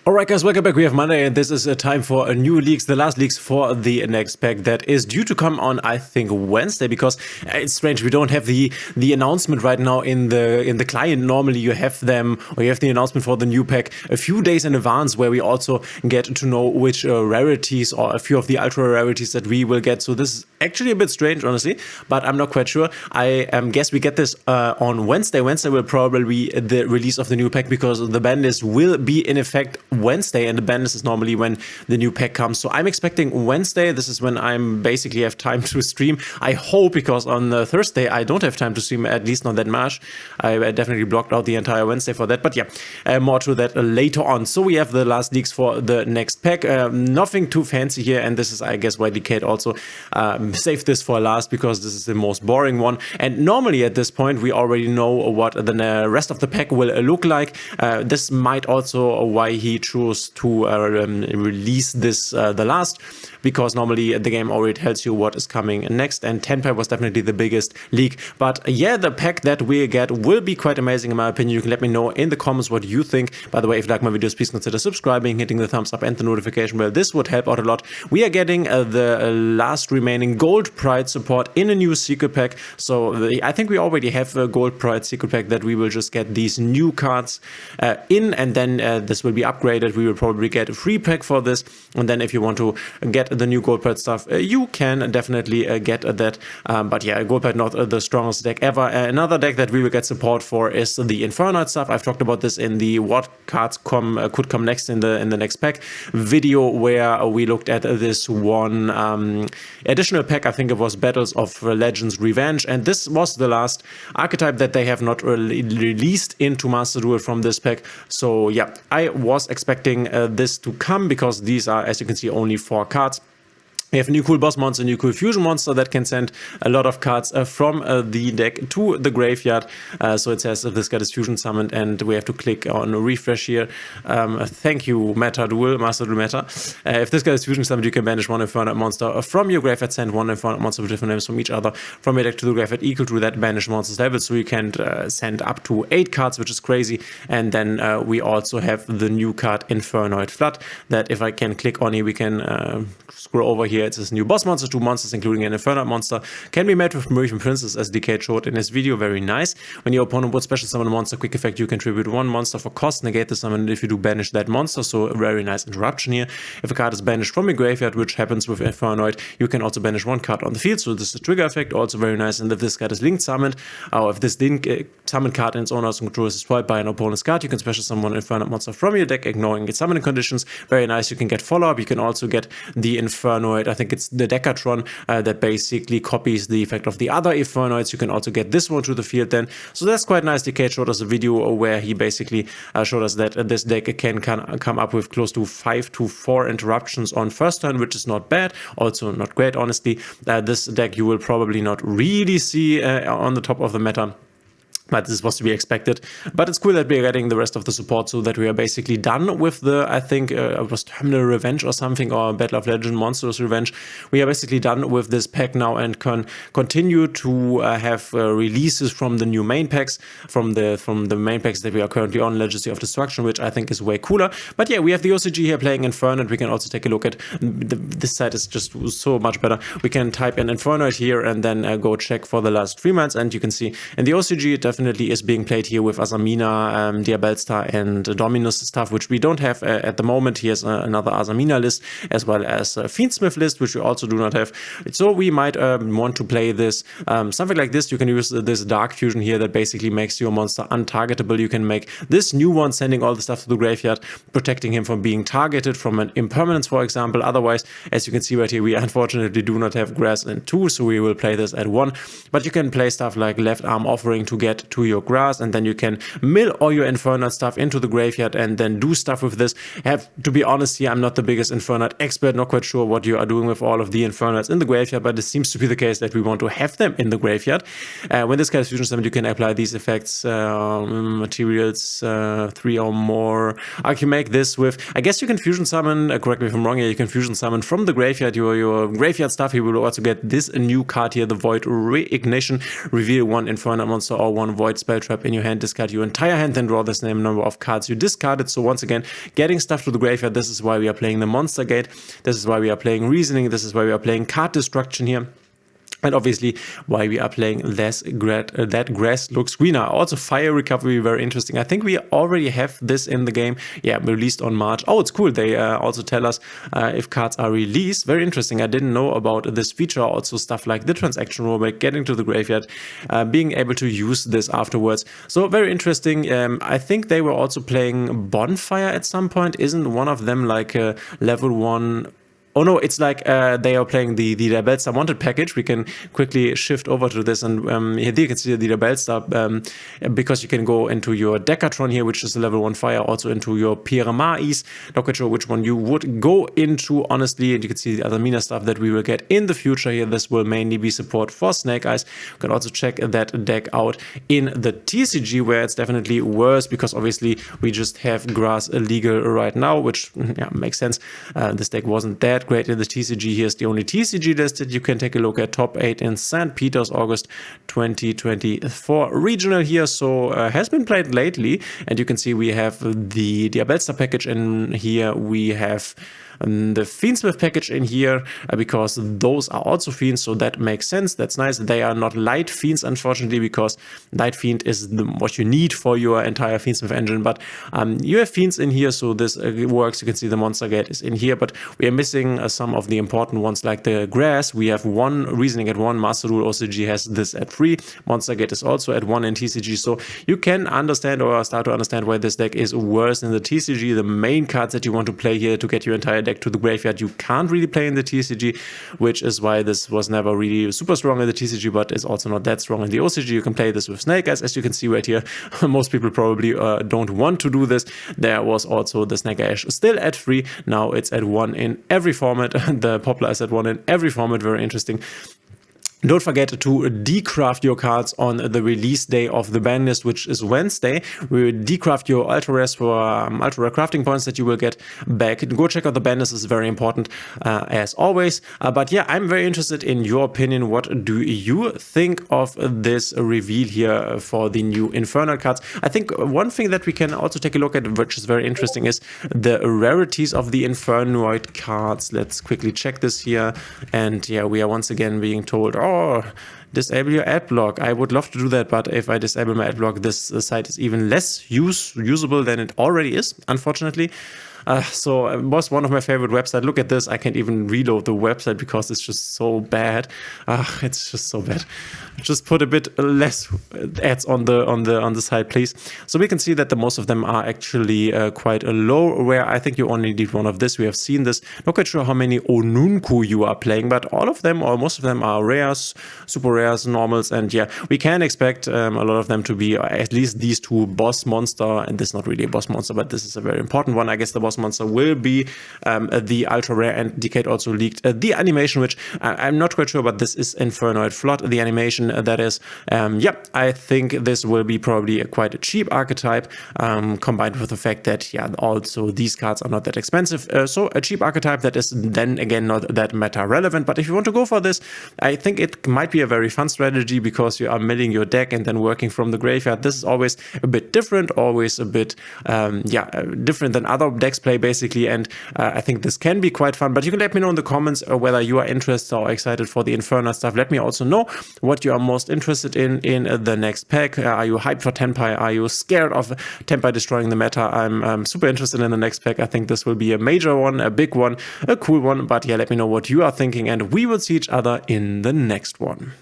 Alright guys, welcome back. We have Monday and this is a time for new leaks, the last leaks for the next pack that is due to come on, I think, Wednesday, because it's strange, we don't have the announcement right now in the client. Normally you have them, or you have the announcement for the new pack a few days in advance, where we also get to know which rarities or a few of the ultra rarities that we will get. So this is actually a bit strange, honestly, but I'm not quite sure. I guess we get this on Wednesday. Wednesday will probably be the release of the new pack, because the ban list will be in effect Wednesday, and the ban list is normally when the new pack comes. So I'm expecting Wednesday. This is when I'm basically have time to stream. I hope, because on Thursday I don't have time to stream, at least not that much. I definitely blocked out the entire Wednesday for that, but yeah, more to that later on. So we have the last leaks for the next pack. Nothing too fancy here, and this is, I guess, why Dkayed also saved this for last, because this is the most boring one. And normally at this point we already know what the rest of the pack will look like. This might also why he chose to release this the last, because normally the game already tells you what is coming next, and 10 pack was definitely the biggest leak. But yeah, the pack that we get will be quite amazing in my opinion. You can let me know in the comments what you think. By the way, if you like my videos, please consider subscribing, hitting the thumbs up and the notification bell. This would help out a lot. We are getting the last remaining Gold Pride support in a new secret pack. So I think we already have a Gold Pride secret pack that we will just get these new cards in, and then this will be upgraded. We will probably get a free pack for this, and then if you want to get the new Gold Pride stuff, you can definitely get that. But yeah, Gold Pride not the strongest deck ever. Another deck that we will get support for is the Infernoid stuff. I've talked about this in the what cards could come next in the next pack video, where we looked at this one additional pack. I think it was Battles of Legends Revenge, and this was the last archetype that they have not released into Master Duel from this pack. So yeah, I was expecting this to come, because these are, as you can see, only 4 cards. We have a new cool boss monster, a new cool fusion monster that can send a lot of cards from the deck to the graveyard. So it says if this card is fusion summoned, and we have to click on refresh here. Thank you, Master Duel Meta. If this card is fusion summoned, you can banish one Infernoid monster from your graveyard, send one Infernoid monster with different names from each other from your deck to the graveyard equal to that banished monster's level. So you can send up to 8 cards, which is crazy. And then we also have the new card Infernoid Flood, that if I can click on here, we can scroll over here. It's this new boss monster, 2 monsters, including an Infernoid monster, can be made with Meridian Princess, as Dkayed showed in his video. Very nice. When your opponent would special summon a monster, quick effect, you contribute 1 monster for cost, negate the summon if you do banish that monster. So a very nice interruption here. If a card is banished from your graveyard, which happens with Infernoid, you can also banish 1 card on the field. So this is a trigger effect, also very nice. And if this card is linked summoned, or if this link summoned card and its owner's control is destroyed by an opponent's card, you can special summon an Infernoid monster from your deck, ignoring its summoning conditions. Very nice. You can get follow-up. You can also get the Infernoid, I think it's the Decatron, that basically copies the effect of the other Infernoids. You can also get this one to the field then. So that's quite nice. Dkayed showed us a video where he basically showed us that this deck can come up with close to 5 to 4 interruptions on first turn, which is not bad. Also not great, honestly. This deck you will probably not really see on the top of the meta, but this was to be expected. But it's cool that we're getting the rest of the support, so that we are basically done with the, I think it was Terminal Revenge or something, or Battle of Legend Monsters Revenge. We are basically done with this pack now, and can continue to have releases from the new main packs, from the main packs that we are currently on, Legacy of Destruction, which I think is way cooler. But yeah, we have the OCG here playing Infernoid. We can also take a look at this side is just so much better. We can type in Infernoid here and then go check for the last 3 months, and you can see in the OCG it definitely is being played here with Azamina, Diabellstar and Dominus stuff, which we don't have at the moment. Here's another Azamina list, as well as a Fiendsmith list, which we also do not have. So we might want to play this, something like this. You can use this Dark Fusion here that basically makes your monster untargetable. You can make this new one, sending all the stuff to the graveyard, protecting him from being targeted from an impermanence, for example. Otherwise, as you can see right here, we unfortunately do not have grass in 2, so we will play this at 1. But you can play stuff like Left Arm Offering to get to your grass, and then you can mill all your Infernoid stuff into the graveyard and then do stuff with this. Have to be honest here, I'm not the biggest Infernoid expert, not quite sure what you are doing with all of the Infernoids in the graveyard, but it seems to be the case that we want to have them in the graveyard. When this guy is fusion summoned, you can apply these effects, materials, 3 or more. I can make this with, I guess you can fusion summon, correct me if I'm wrong here, you can fusion summon from the graveyard your graveyard stuff. You will also get this new card here, the Void Reignition, reveal 1 Infernoid monster or 1 Void Spell Trap in your hand, discard your entire hand, then draw the same number of cards you discarded. So once again, getting stuff to the graveyard. This is why we are playing the Monster Gate. This is why we are playing Reasoning. This is why we are playing Card Destruction here. And obviously why we are playing that grass looks greener. Also Fire Recovery, very interesting. I think we already have this in the game. Yeah, released on March. Oh, it's cool. They also tell us if cards are released. Very interesting. I didn't know about this feature. Also stuff like the transaction rollback, getting to the graveyard, being able to use this afterwards. So very interesting. I think they were also playing Bonfire at some point. Isn't one of them like a level 1? Oh no, it's like they are playing the Rebelstar Wanted package. We can quickly shift over to this, and here you can see the Rebelstar because you can go into your Decatron here, which is a level 1 fire, also into your Pyramais. Not quite sure which one you would go into, honestly, and you can see the other Mina stuff that we will get in the future here. This will mainly be support for Snake Eyes. You can also check that deck out in the TCG, where it's definitely worse, because obviously we just have Grass illegal right now, which makes sense. This deck wasn't that great in the TCG. Here's the only TCG listed. You can take a look at top 8 in St. Peter's, August 2024 regional here. So has been played lately, and you can see we have the Diabellstar package in here. We have the Fiendsmith package in here, because those are also Fiends, so that makes sense. That's nice. They are not Light Fiends, unfortunately, because Light Fiend is what you need for your entire Fiendsmith engine, but you have Fiends in here, so this works. You can see the Monster Gate is in here, but we are missing some of the important ones, like the Grass. We have 1 Reasoning at 1, Master Rule OCG has this at 3, Monster Gate is also at 1 in TCG, so you can understand or start to understand why this deck is worse in the TCG. The main cards that you want to play here to get your entire deck to the graveyard, you can't really play in the TCG, which is why this was never really super strong in the TCG, but is also not that strong in the OCG. You can play this with Snake Eyes, as you can see right here. Most people probably don't want to do this. There was also the Snake Eyes still at 3. Now it's at 1 in every format. The Poplar is at 1 in every format. Very interesting. Don't forget to decraft your cards on the release day of the ban list, which is Wednesday. We will decraft your ultra rares for ultra rare crafting points that you will get back. Go check out the ban list, is very important as always. But yeah, I'm very interested in your opinion. What do you think of this reveal here for the new Infernoid cards? I think one thing that we can also take a look at, which is very interesting, is the rarities of the Infernoid cards. Let's quickly check this here. And yeah, we are once again being told, oh, disable your ad block. I would love to do that, but if I disable my ad block, this site is even less usable than it already is, unfortunately. So it was one of my favorite websites. Look at this. I can't even reload the website because it's just so bad. It's just so bad. Just put a bit less ads on the site, please. So we can see that the most of them are actually quite low, where I think you only need one of this. We have seen this. Not quite sure how many Onunku you are playing, but all of them, or most of them, are rares, super rares, normals, and yeah, we can expect a lot of them to be at least these 2 boss monster, and this is not really a boss monster, but this is a very important one. I guess the boss monster will be the ultra rare, and Dkayed also leaked the animation, which I'm not quite sure, but this is Infernoid Flood, the animation that is. Yeah, I think this will be probably quite a cheap archetype, combined with the fact that, yeah, also these cards are not that expensive, so a cheap archetype that is then again not that meta relevant. But if you want to go for this, I think it might be a very fun strategy, because you are milling your deck and then working from the graveyard. This is always a bit different, always a bit different than other decks play, basically, and I think this can be quite fun. But you can let me know in the comments whether you are interested or excited for the Inferno stuff. Let me also know what you are most interested in the next pack. Are you hyped for Tenpai? Are you scared of Tenpai destroying the meta? I'm super interested in the next pack. I think this will be a major one, a big one, a cool one. But yeah, let me know what you are thinking, and we will see each other in the next one.